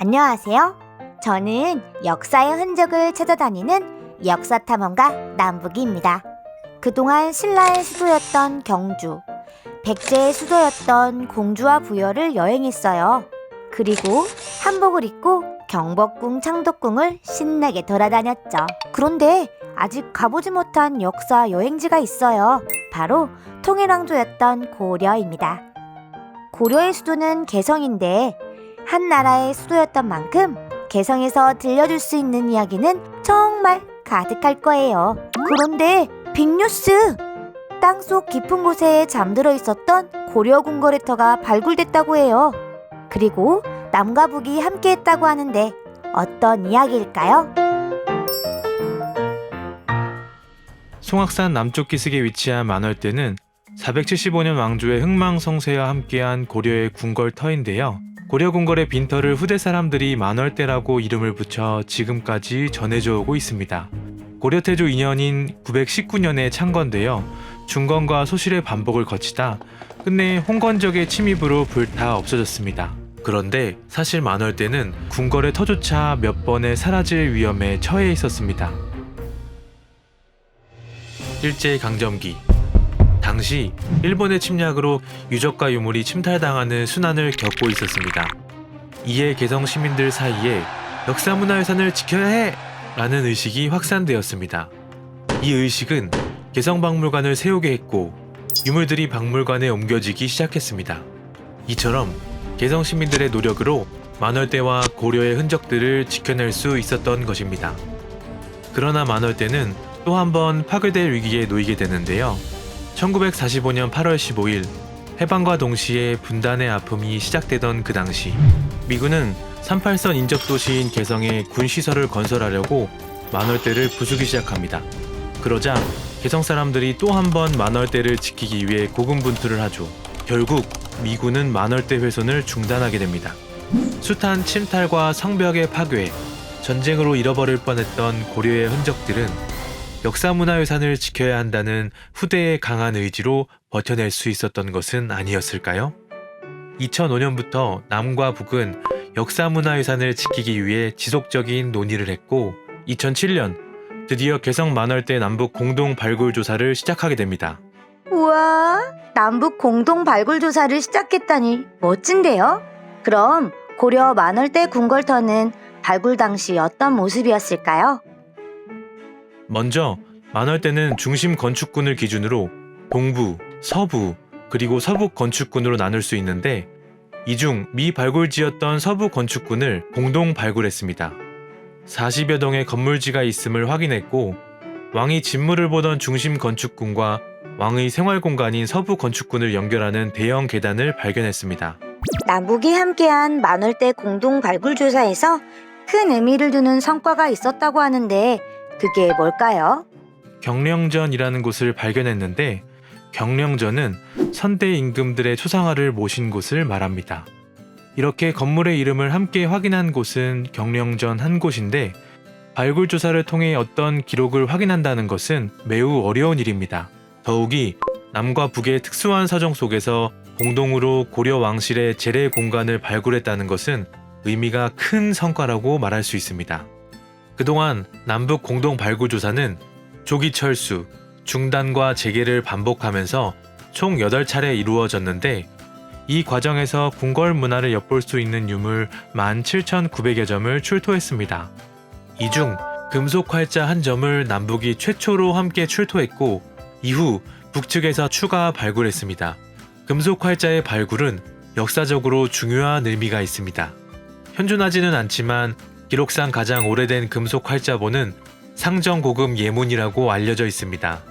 안녕하세요. 저는 역사의 흔적을 찾아다니는 역사탐험가 남북이입니다. 그동안 신라의 수도였던 경주, 백제의 수도였던 공주와 부여를 여행했어요. 그리고 한복을 입고 경복궁, 창덕궁을 신나게 돌아다녔죠. 그런데 아직 가보지 못한 역사 여행지가 있어요. 바로 통일왕조였던 고려입니다. 고려의 수도는 개성인데 한 나라의 수도였던 만큼 개성에서 들려줄 수 있는 이야기는 정말 가득할 거예요. 그런데 빅뉴스! 땅속 깊은 곳에 잠들어 있었던 고려 궁궐의터가 발굴됐다고 해요. 그리고 남과 북이 함께했다고 하는데 어떤 이야기일까요? 송악산 남쪽 기슭에 위치한 만월대는 475년 왕조의 흥망성쇠와 함께한 고려의 궁궐터인데요. 고려 궁궐의 빈터를 후대 사람들이 만월대라고 이름을 붙여 지금까지 전해져 오고 있습니다. 고려태조 2년인 919년에 창건되어 중건과 소실의 반복을 거치다 끝내 홍건적의 침입으로 불타 없어졌습니다. 그런데 사실 만월대는 궁궐의 터조차 몇 번의 사라질 위험에 처해 있었습니다. 일제강점기 당시 일본의 침략으로 유적과 유물이 침탈당하는 순환을 겪고 있었습니다. 이에 개성 시민들 사이에 역사문화유산을 지켜야 해! 라는 의식이 확산되었습니다. 이 의식은 개성박물관을 세우게 했고 유물들이 박물관에 옮겨지기 시작했습니다. 이처럼 개성 시민들의 노력으로 만월대와 고려의 흔적들을 지켜낼 수 있었던 것입니다. 그러나 만월대는 또 한 번 파괴될 위기에 놓이게 되는데요. 1945년 8월 15일 해방과 동시에 분단의 아픔이 시작되던 그 당시 미군은 38선 인접도시인 개성에 군시설을 건설하려고 만월대를 부수기 시작합니다. 그러자 개성 사람들이 또 한 번 만월대를 지키기 위해 고군분투를 하죠. 결국 미군은 만월대 훼손을 중단하게 됩니다. 숱한 침탈과 성벽의 파괴, 전쟁으로 잃어버릴 뻔했던 고려의 흔적들은 역사문화유산을 지켜야 한다는 후대의 강한 의지로 버텨낼 수 있었던 것은 아니었을까요? 2005년부터 남과 북은 역사문화유산을 지키기 위해 지속적인 논의를 했고 2007년 드디어 개성 만월대 남북 공동 발굴 조사를 시작하게 됩니다. 우와, 남북 공동 발굴 조사를 시작했다니 멋진데요? 그럼 고려 만월대 궁궐터는 발굴 당시 어떤 모습이었을까요? 먼저 만월대는 중심 건축군을 기준으로 동부, 서부, 그리고 서북 건축군으로 나눌 수 있는데 이 중 미발굴지였던 서부 건축군을 공동 발굴했습니다. 40여 동의 건물지가 있음을 확인했고 왕이 진물을 보던 중심 건축군과 왕의 생활공간인 서부 건축군을 연결하는 대형 계단을 발견했습니다. 남북이 함께한 만월대 공동 발굴 조사에서 큰 의미를 두는 성과가 있었다고 하는데 그게 뭘까요? 경령전이라는 곳을 발견했는데 경령전은 선대 임금들의 초상화를 모신 곳을 말합니다. 이렇게 건물의 이름을 함께 확인한 곳은 경령전 한 곳인데 발굴 조사를 통해 어떤 기록을 확인한다는 것은 매우 어려운 일입니다. 더욱이 남과 북의 특수한 사정 속에서 공동으로 고려 왕실의 재래 공간을 발굴했다는 것은 의미가 큰 성과라고 말할 수 있습니다. 그동안 남북 공동 발굴 조사는 조기 철수, 중단과 재개를 반복하면서 총 8차례 이루어졌는데 이 과정에서 궁궐 문화를 엿볼 수 있는 유물 17,900여 점을 출토했습니다. 이 중 금속 활자 한 점을 남북이 최초로 함께 출토했고 이후 북측에서 추가 발굴했습니다. 금속 활자의 발굴은 역사적으로 중요한 의미가 있습니다. 현존하지는 않지만 기록상 가장 오래된 금속 활자본은 상정고금 예문이라고 알려져 있습니다.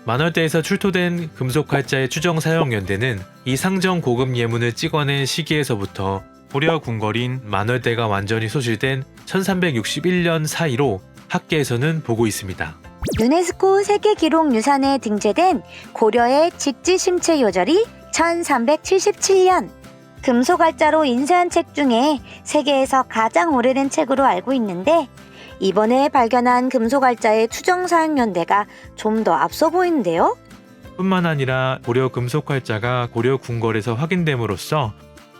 만월대에서 출토된 금속 활자의 추정 사용 연대는 이 상정고금 예문을 찍어낸 시기에서부터 고려 궁궐인 만월대가 완전히 소실된 1361년 사이로 학계에서는 보고 있습니다. 유네스코 세계기록유산에 등재된 고려의 직지심체 요절이 1377년 금속알자로 인쇄한 책 중에 세계에서 가장 오래된 책으로 알고 있는데 이번에 발견한 금속알자의 추정사용연대가 좀 더 앞서 보이는데요? 뿐만 아니라 고려 금속활자가 고려 궁궐에서 확인됨으로써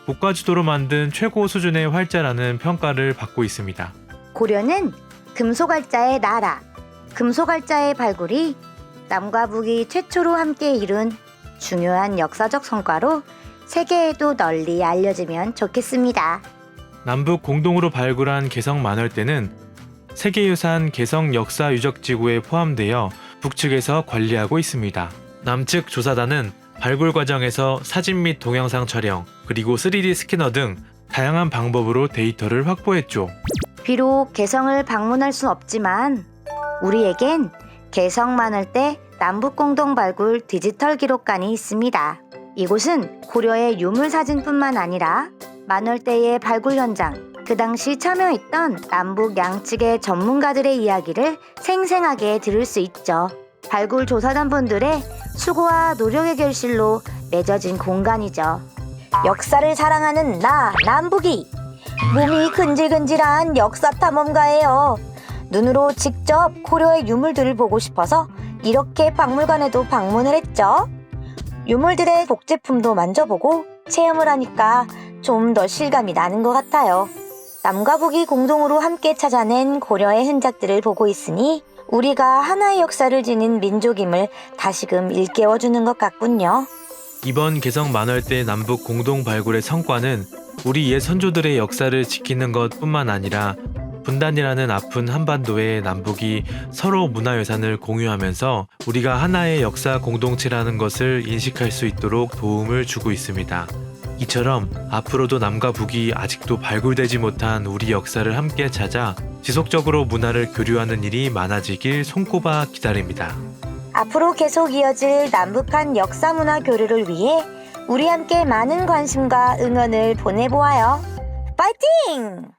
국가지도로 만든 최고 수준의 활자라는 평가를 받고 있습니다. 고려는 금속활자의 나라, 금속활자의 발굴이 남과 북이 최초로 함께 이룬 중요한 역사적 성과로 세계에도 널리 알려지면 좋겠습니다. 남북 공동으로 발굴한 개성 만월대는 세계유산 개성 역사유적지구에 포함되어 북측에서 관리하고 있습니다. 남측 조사단은 발굴 과정에서 사진 및 동영상 촬영, 그리고 3D 스캐너 등 다양한 방법으로 데이터를 확보했죠. 비록 개성을 방문할 순 없지만 우리에겐 개성 만월대 남북공동발굴 디지털 기록관이 있습니다. 이곳은 고려의 유물사진뿐만 아니라 만월대의 발굴 현장, 그 당시 참여했던 남북 양측의 전문가들의 이야기를 생생하게 들을 수 있죠. 발굴 조사단분들의 수고와 노력의 결실로 맺어진 공간이죠. 역사를 사랑하는 나 남북이 몸이 근질근질한 역사 탐험가예요. 눈으로 직접 고려의 유물들을 보고 싶어서 이렇게 박물관에도 방문을 했죠. 유물들의 복제품도 만져보고 체험을 하니까 좀 더 실감이 나는 것 같아요. 남과 북이 공동으로 함께 찾아낸 고려의 흔적들을 보고 있으니 우리가 하나의 역사를 지닌 민족임을 다시금 일깨워주는 것 같군요. 이번 개성 만월대 남북 공동 발굴의 성과는 우리 옛 선조들의 역사를 지키는 것뿐만 아니라 분단이라는 아픈 한반도에 남북이 서로 문화유산을 공유하면서 우리가 하나의 역사 공동체라는 것을 인식할 수 있도록 도움을 주고 있습니다. 이처럼 앞으로도 남과 북이 아직도 발굴되지 못한 우리 역사를 함께 찾아 지속적으로 문화를 교류하는 일이 많아지길 손꼽아 기다립니다. 앞으로 계속 이어질 남북한 역사 문화 교류를 위해 우리 함께 많은 관심과 응원을 보내보아요. 파이팅!